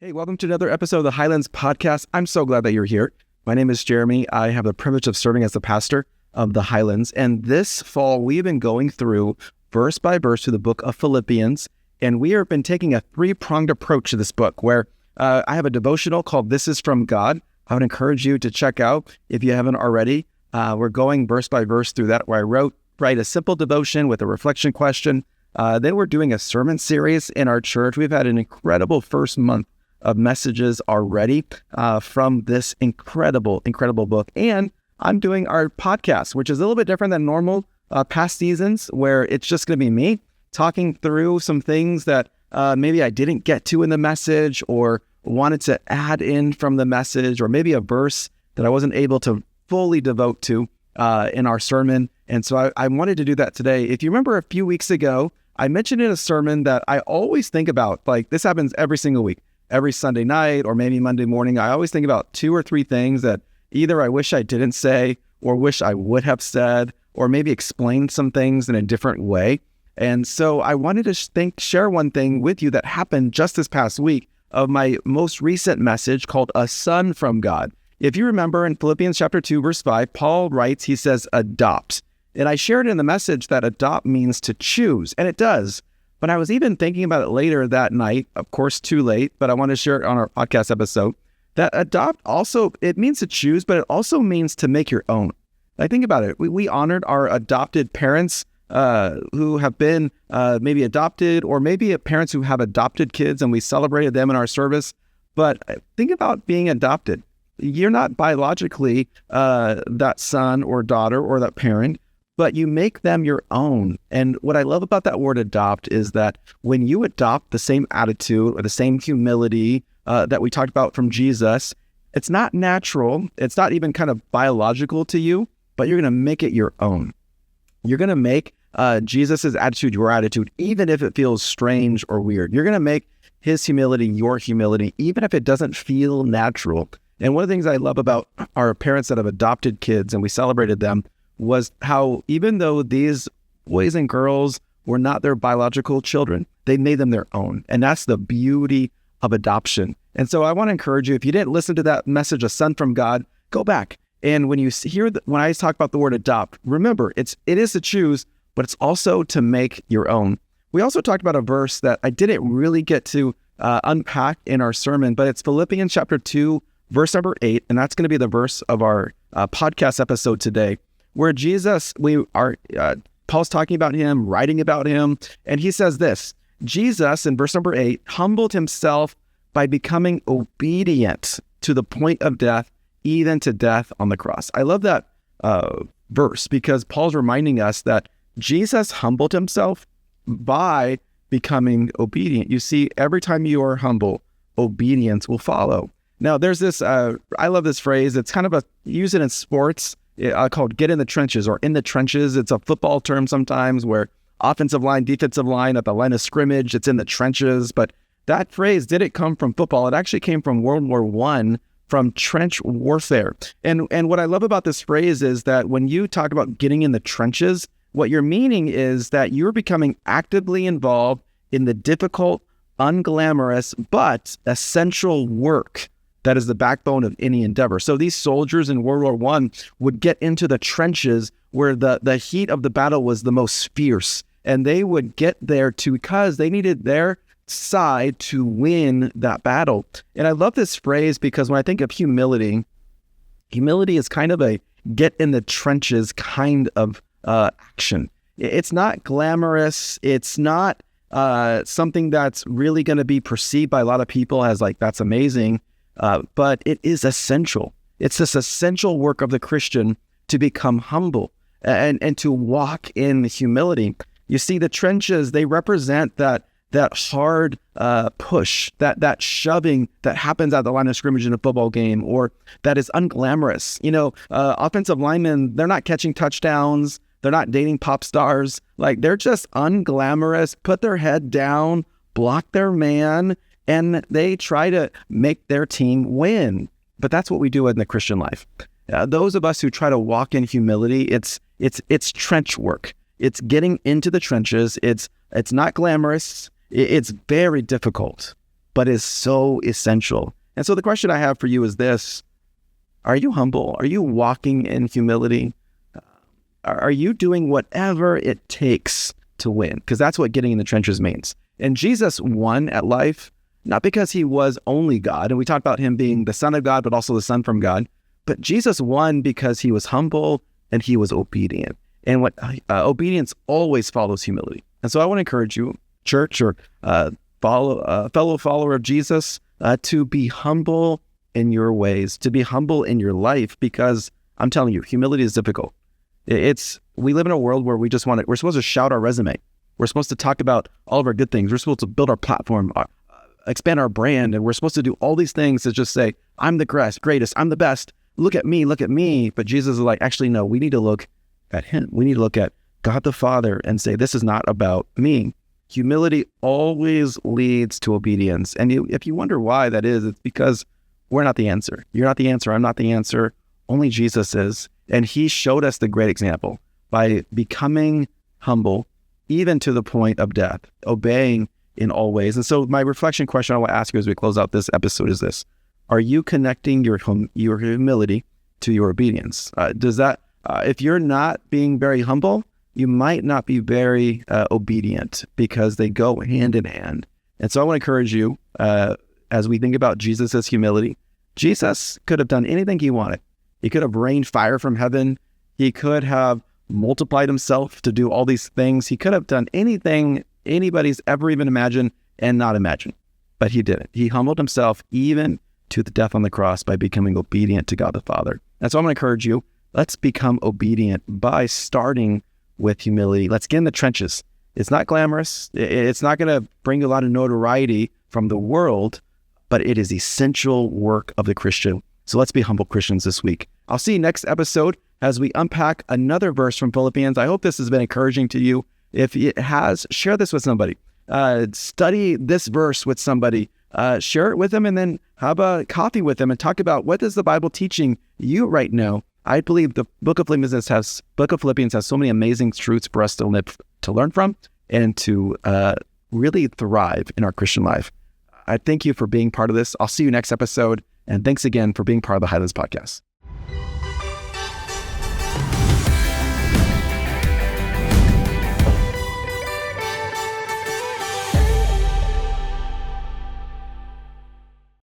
Hey, welcome to another episode of the Highlands Podcast. I'm so glad that you're here. My name is Jeremy. I have the privilege of serving as the pastor of the Highlands. And this fall, we've been going through verse by verse through the book of Philippians. And we have been taking a three-pronged approach to this book where I have a devotional called This Is From God. I would encourage you to check out if you haven't already. We're going verse by verse through that where I write a simple devotion with a reflection question. Then we're doing a sermon series in our church. We've had an incredible first month of messages already from this incredible book. And I'm doing our podcast, which is a little bit different than normal past seasons, where it's just going to be me talking through some things that maybe I didn't get to in the message or wanted to add in from the message, or maybe a verse that I wasn't able to fully devote to in our sermon. And so I wanted to do that today. If you remember a few weeks ago, I mentioned in a sermon that I always think about, like this happens every single week. Every Sunday night or maybe Monday morning, I always think about two or three things that either I wish I didn't say or wish I would have said, or maybe explain some things in a different way. And so I wanted to share one thing with you that happened just this past week of my most recent message called A Son from God. If you remember in Philippians chapter 2, verse 5, Paul writes, he says, adopt. And I shared in the message that adopt means to choose, and it does. But I was even thinking about it later that night, of course, too late, but I want to share it on our podcast episode, that adopt also, it means to choose, but it also means to make your own. Like, think about it. We honored our adopted parents who have been maybe adopted, or maybe parents who have adopted kids, and we celebrated them in our service. But think about being adopted. You're not biologically that son or daughter or that parent, but you make them your own. And what I love about that word adopt is that when you adopt the same attitude or the same humility that we talked about from Jesus, it's not natural. It's not even kind of biological to you, but you're going to make it your own. You're going to make Jesus's attitude your attitude, even if it feels strange or weird. You're going to make his humility your humility, even if it doesn't feel natural. And one of the things I love about our parents that have adopted kids, and we celebrated them, was how even though these boys and girls were not their biological children, they made them their own. And that's the beauty of adoption. And so I want to encourage you, if you didn't listen to that message, A Son from God, go back. And when you hear when I talk about the word adopt, remember, it is to choose, but it's also to make your own. We also talked about a verse that I didn't really get to unpack in our sermon, but it's Philippians chapter 2, verse number 8. And that's going to be the verse of our podcast episode today, where Jesus, Paul's talking about him, writing about him, and he says this, Jesus, in verse number 8, humbled himself by becoming obedient to the point of death, even to death on the cross. I love that verse because Paul's reminding us that Jesus humbled himself by becoming obedient. You see, every time you are humble, obedience will follow. Now, there's this, I love this phrase, it's kind of use it in sports, called get in the trenches or in the trenches. It's a football term sometimes where offensive line, defensive line, at the line of scrimmage, it's in the trenches. But that phrase didn't come from football. It actually came from World War I, from trench warfare. And what I love about this phrase is that when you talk about getting in the trenches, what you're meaning is that you're becoming actively involved in the difficult, unglamorous, but essential work that is the backbone of any endeavor. So these soldiers in World War I would get into the trenches where the heat of the battle was the most fierce. And they would get there because they needed their side to win that battle. And I love this phrase because when I think of humility is kind of a get in the trenches kind of action. It's not glamorous. It's not something that's really going to be perceived by a lot of people as like, that's amazing. But it is essential. It's this essential work of the Christian to become humble and to walk in humility. You see, the trenches, they represent that hard push, that shoving that happens at the line of scrimmage in a football game, or that is unglamorous. You know, offensive linemen, they're not catching touchdowns. They're not dating pop stars. Like, they're just unglamorous, put their head down, block their man, and they try to make their team win. But that's what we do in the Christian life. Those of us who try to walk in humility, it's trench work. It's getting into the trenches. It's not glamorous. It's very difficult. but is so essential. And so the question I have for you is this: are you humble? Are you walking in humility? Are you doing whatever it takes to win? Because that's what getting in the trenches means. And Jesus won at life, not because he was only God, and we talked about him being the Son of God, but also the Son from God, but Jesus won because he was humble and he was obedient. And what obedience always follows humility. And so I want to encourage you, church or fellow follower of Jesus, to be humble in your ways, to be humble in your life, because I'm telling you, humility is difficult. We live in a world where we're supposed to shout our resume. We're supposed to talk about all of our good things. We're supposed to build our platform, expand our brand, and we're supposed to do all these things to just say, I'm the greatest, I'm the best. Look at me, look at me. But Jesus is like, actually, no, we need to look at him. We need to look at God the Father and say, this is not about me. Humility always leads to obedience. And if you wonder why that is, it's because we're not the answer. You're not the answer. I'm not the answer. Only Jesus is. And he showed us the great example by becoming humble, even to the point of death, obeying in all ways. And so my reflection question I want to ask you as we close out this episode is this: are you connecting your humility to your obedience? If you're not being very humble, you might not be very obedient, because they go hand in hand. And so I want to encourage you, as we think about Jesus' humility, Jesus could have done anything he wanted. He could have rained fire from heaven. He could have multiplied himself to do all these things. He could have done anything anybody's ever even imagined and not imagined. But he didn't. He humbled himself even to the death on the cross by becoming obedient to God the Father. And so I'm going to encourage you, let's become obedient by starting with humility. Let's get in the trenches. It's not glamorous. It's not going to bring you a lot of notoriety from the world, but it is essential work of the Christian. So let's be humble Christians this week. I'll see you next episode as we unpack another verse from Philippians. I hope this has been encouraging to you. If it has, share this with somebody. Study this verse with somebody. Share it with them, and then have a coffee with them and talk about, what is the Bible teaching you right now? I believe the book of Philippians has so many amazing truths for us to learn from and to really thrive in our Christian life. I thank you for being part of this. I'll see you next episode. And thanks again for being part of the Highlands Podcast.